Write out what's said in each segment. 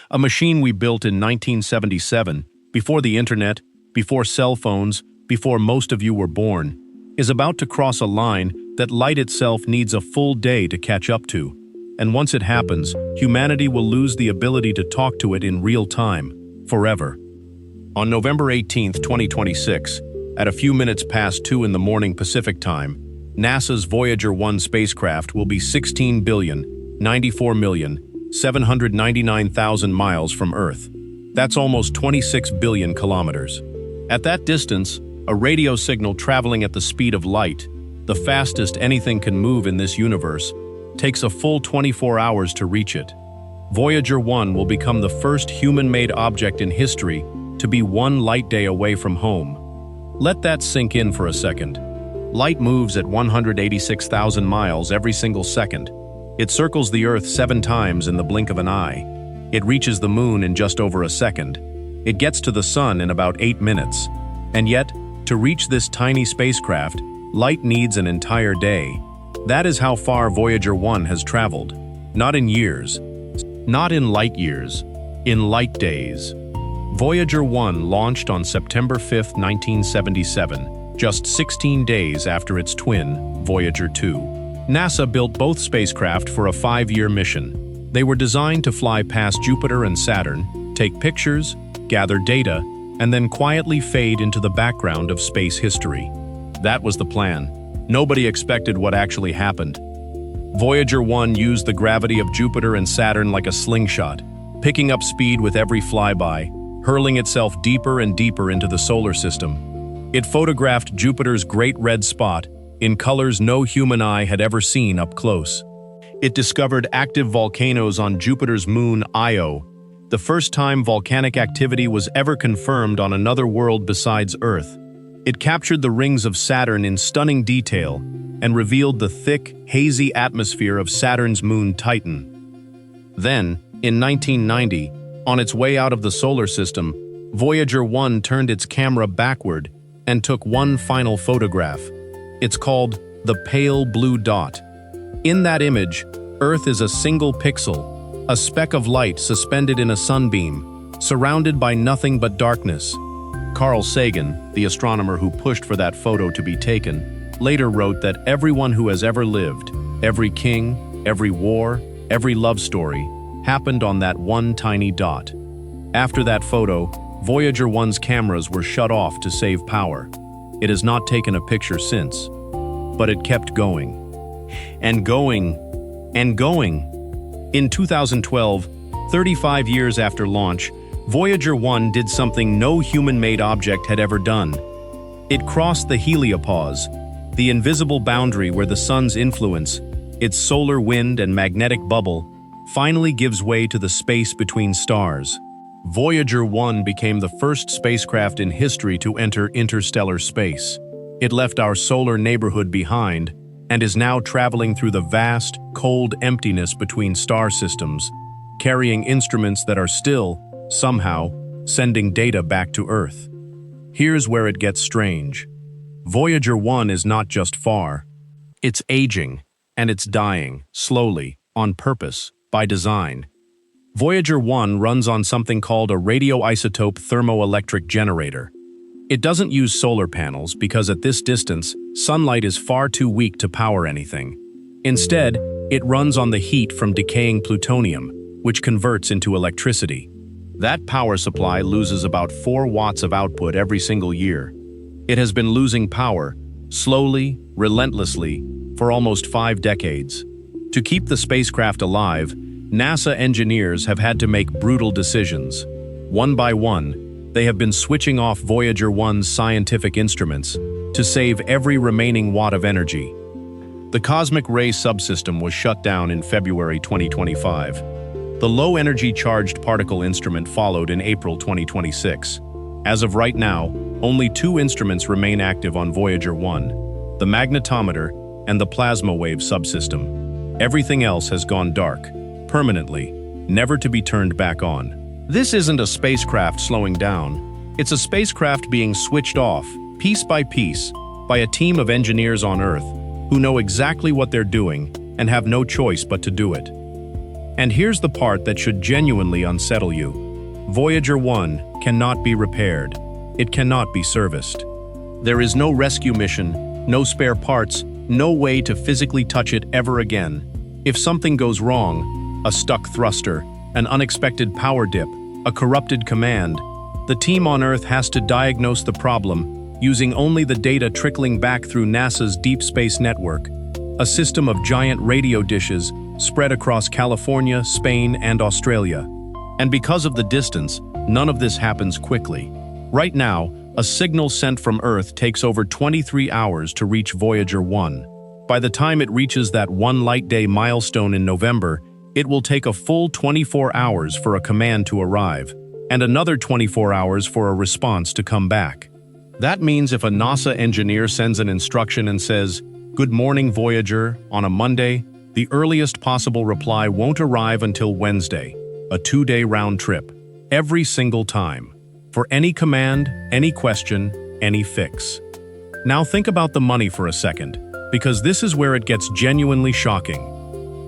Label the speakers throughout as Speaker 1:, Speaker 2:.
Speaker 1: a machine we built in 1977, before the internet, before cell phones, before most of you were born, is about to cross a line that light itself needs a full day to catch up to. And once it happens, humanity will lose the ability to talk to it in real time, forever. On November 18, 2026, at a few minutes past 2 in the morning Pacific time, NASA's Voyager 1 spacecraft will be 16,094,799,000 miles from Earth. That's almost 26 billion kilometers. At that distance, a radio signal traveling at the speed of light, the fastest anything can move in this universe, takes a full 24 hours to reach it. Voyager 1 will become the first human-made object in history to be 1 light day away from home. Let that sink in for a second. Light moves at 186,000 miles every single second. It circles the Earth 7 times in the blink of an eye. It reaches the moon in just over a second. It gets to the sun in about 8 minutes. And yet, to reach this tiny spacecraft, light needs an entire day. That is how far Voyager 1 has traveled. Not in years, not in light years, in light days. Voyager 1 launched on September 5, 1977, just 16 days after its twin, Voyager 2. NASA built both spacecraft for a 5-year mission. They were designed to fly past Jupiter and Saturn, take pictures, gather data, and then quietly fade into the background of space history. That was the plan. Nobody expected what actually happened. Voyager 1 used the gravity of Jupiter and Saturn like a slingshot, picking up speed with every flyby, hurling itself deeper and deeper into the solar system. It photographed Jupiter's great red spot in colors no human eye had ever seen up close. It discovered active volcanoes on Jupiter's moon Io, the first time volcanic activity was ever confirmed on another world besides Earth. It captured the rings of Saturn in stunning detail and revealed the thick, hazy atmosphere of Saturn's moon Titan. Then, in 1990, on its way out of the solar system, Voyager 1 turned its camera backward and took one final photograph. It's called the pale blue dot. In that image, Earth is a single pixel, a speck of light suspended in a sunbeam, surrounded by nothing but darkness. Carl Sagan, the astronomer who pushed for that photo to be taken, later wrote that everyone who has ever lived, every king, every war, every love story, happened on that one tiny dot. After that photo, Voyager 1's cameras were shut off to save power. It has not taken a picture since, but it kept going. And going, and going. In 2012, 35 years after launch, Voyager 1 did something no human-made object had ever done. It crossed the heliopause, the invisible boundary where the sun's influence, its solar wind and magnetic bubble, finally gives way to the space between stars. Voyager 1 became the first spacecraft in history to enter interstellar space. It left our solar neighborhood behind and is now traveling through the vast, cold emptiness between star systems, carrying instruments that are still, somehow, sending data back to Earth. Here's where it gets strange. Voyager 1 is not just far. It's aging, and it's dying, slowly, on purpose, by design. Voyager 1 runs on something called a radioisotope thermoelectric generator. It doesn't use solar panels because at this distance, sunlight is far too weak to power anything. Instead, it runs on the heat from decaying plutonium, which converts into electricity. That power supply loses about 4 watts of output every single year. It has been losing power, slowly, relentlessly, for almost 5 decades. To keep the spacecraft alive, NASA engineers have had to make brutal decisions. One by one, they have been switching off Voyager 1's scientific instruments to save every remaining watt of energy. The cosmic ray subsystem was shut down in February 2025. The low-energy charged particle instrument followed in April 2026. As of right now, only 2 instruments remain active on Voyager 1, the magnetometer and the plasma wave subsystem. Everything else has gone dark, permanently, never to be turned back on. This isn't a spacecraft slowing down. It's a spacecraft being switched off, piece by piece, by a team of engineers on Earth who know exactly what they're doing and have no choice but to do it. And here's the part that should genuinely unsettle you. Voyager 1 cannot be repaired. It cannot be serviced. There is no rescue mission, no spare parts, no way to physically touch it ever again. If something goes wrong, a stuck thruster, an unexpected power dip, a corrupted command, the team on Earth has to diagnose the problem using only the data trickling back through NASA's Deep Space Network, a system of giant radio dishes spread across California, Spain, and Australia. And because of the distance, none of this happens quickly. Right now, a signal sent from Earth takes over 23 hours to reach Voyager 1. By the time it reaches that one light day milestone in November, it will take a full 24 hours for a command to arrive, and another 24 hours for a response to come back. That means if a NASA engineer sends an instruction and says, "Good morning, Voyager," on a Monday, the earliest possible reply won't arrive until Wednesday, a 2-day round trip, every single time, for any command, any question, any fix. Now think about the money for a second, because this is where it gets genuinely shocking.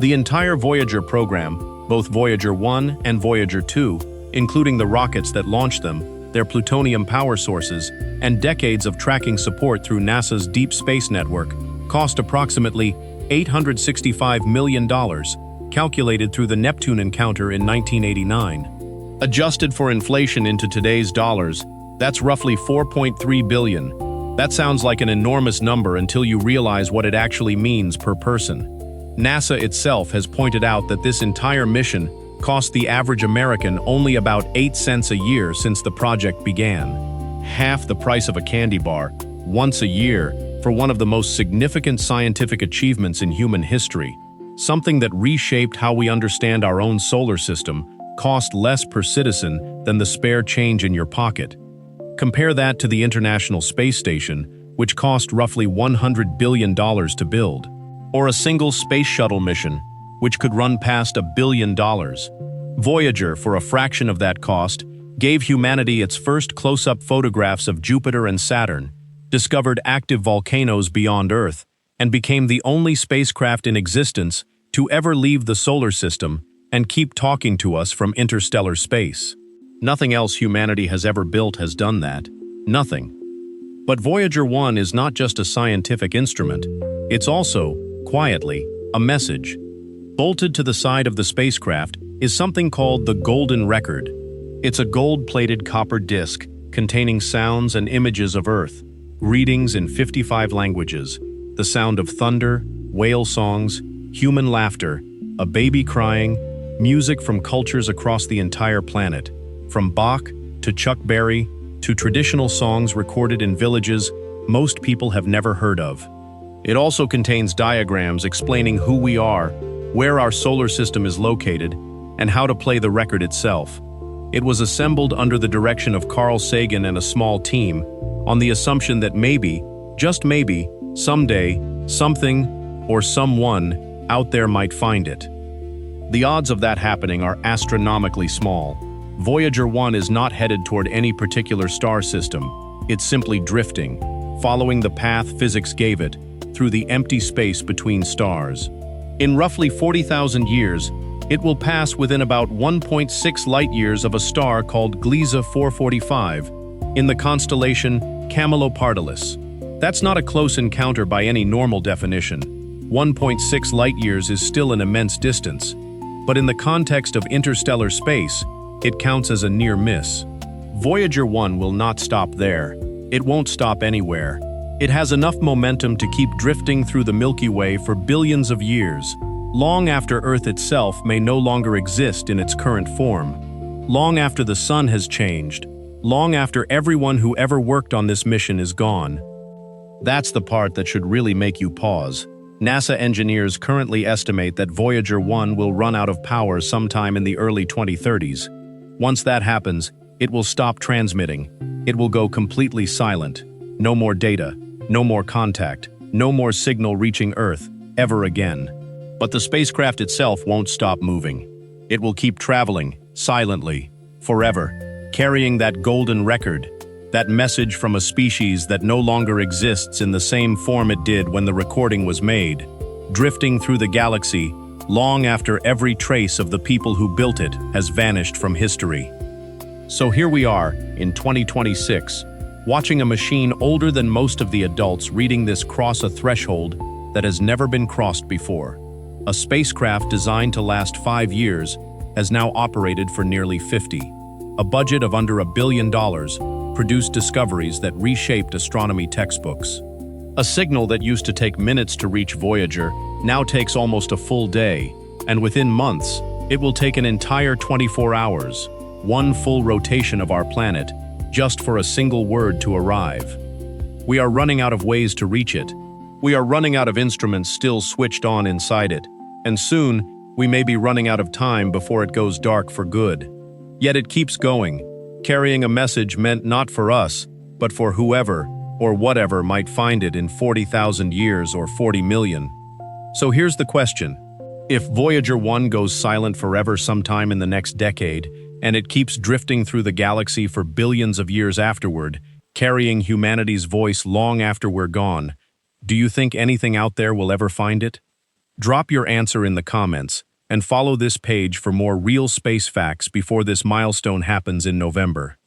Speaker 1: The entire Voyager program, both Voyager 1 and Voyager 2, including the rockets that launched them, their plutonium power sources, and decades of tracking support through NASA's Deep Space Network, cost approximately $865 million, calculated through the Neptune encounter in 1989. Adjusted for inflation into today's dollars, that's roughly $4.3 billion. That sounds like an enormous number until you realize what it actually means per person. NASA itself has pointed out that this entire mission cost the average American only about 8 cents a year since the project began. Half the price of a candy bar, once a year, for one of the most significant scientific achievements in human history. Something that reshaped how we understand our own solar system, cost less per citizen than the spare change in your pocket. Compare that to the International Space Station, which cost roughly $100 billion to build, or a single space shuttle mission, which could run past $1 billion. Voyager, for a fraction of that cost, gave humanity its first close-up photographs of Jupiter and Saturn, discovered active volcanoes beyond Earth, and became the only spacecraft in existence to ever leave the solar system and keep talking to us from interstellar space. Nothing else humanity has ever built has done that. Nothing. But Voyager 1 is not just a scientific instrument. It's also, quietly, a message. Bolted to the side of the spacecraft is something called the Golden Record. It's a gold-plated copper disc containing sounds and images of Earth, readings in 55 languages, the sound of thunder, whale songs, human laughter, a baby crying, music from cultures across the entire planet, from Bach to Chuck Berry to traditional songs recorded in villages most people have never heard of. It also contains diagrams explaining who we are, where our solar system is located, and how to play the record itself. It was assembled under the direction of Carl Sagan and a small team, on the assumption that maybe, just maybe, someday, something or someone out there might find it. The odds of that happening are astronomically small. Voyager 1 is not headed toward any particular star system. It's simply drifting, following the path physics gave it, through the empty space between stars. In roughly 40,000 years, it will pass within about 1.6 light-years of a star called Gliese 445 in the constellation Camelopardalis. That's not a close encounter by any normal definition. 1.6 light-years is still an immense distance, but in the context of interstellar space, it counts as a near miss. Voyager 1 will not stop there. It won't stop anywhere. It has enough momentum to keep drifting through the Milky Way for billions of years, long after Earth itself may no longer exist in its current form, long after the sun has changed, long after everyone who ever worked on this mission is gone. That's the part that should really make you pause. NASA engineers currently estimate that Voyager 1 will run out of power sometime in the early 2030s. Once that happens, it will stop transmitting. It will go completely silent. No more data, no more contact, no more signal reaching Earth, ever again. But the spacecraft itself won't stop moving. It will keep traveling, silently, forever, carrying that golden record, that message from a species that no longer exists in the same form it did when the recording was made, drifting through the galaxy, long after every trace of the people who built it has vanished from history. So here we are, in 2026, watching a machine older than most of the adults reading this cross a threshold that has never been crossed before. A spacecraft designed to last 5 years has now operated for nearly 50. A budget of under $1 billion produced discoveries that reshaped astronomy textbooks. A signal that used to take minutes to reach Voyager now takes almost a full day, and within months, it will take an entire 24 hours, one full rotation of our planet, just for a single word to arrive. We are running out of ways to reach it. We are running out of instruments still switched on inside it, and soon, we may be running out of time before it goes dark for good. Yet it keeps going, carrying a message meant not for us, but for whoever or whatever might find it in 40,000 years or 40 million. So here's the question. If Voyager 1 goes silent forever sometime in the next decade, and it keeps drifting through the galaxy for billions of years afterward, carrying humanity's voice long after we're gone, do you think anything out there will ever find it? Drop your answer in the comments, and follow this page for more real space facts before this milestone happens in November.